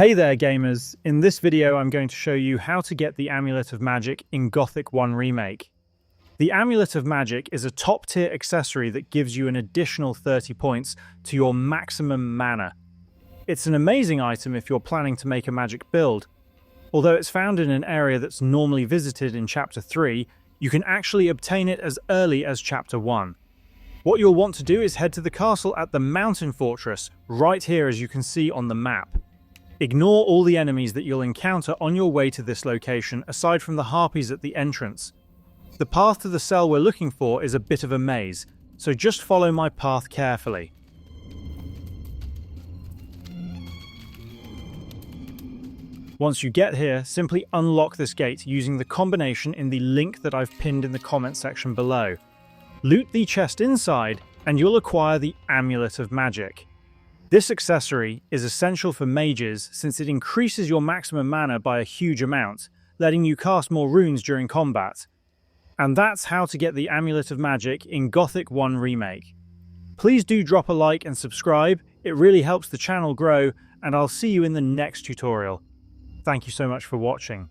Hey there gamers, in this video I'm going to show you how to get the Amulet of Magic in Gothic 1 Remake. The Amulet of Magic is a top tier accessory that gives you an additional 30 points to your maximum mana. It's an amazing item if you're planning to make a magic build. Although it's found in an area that's normally visited in Chapter 3, you can actually obtain it as early as Chapter 1. What you'll want to do is head to the castle at the Mountain Fortress, right here as you can see on the map. Ignore all the enemies that you'll encounter on your way to this location aside from the harpies at the entrance. The path to the cell we're looking for is a bit of a maze, so just follow my path carefully. Once you get here, simply unlock this gate using the combination in the link that I've pinned in the comment section below. Loot the chest inside and you'll acquire the Amulet of Magic. This accessory is essential for mages since it increases your maximum mana by a huge amount, letting you cast more runes during combat. And that's how to get the Amulet of Magic in Gothic 1 Remake. Please do drop a like and subscribe, it really helps the channel grow, and I'll see you in the next tutorial. Thank you so much for watching.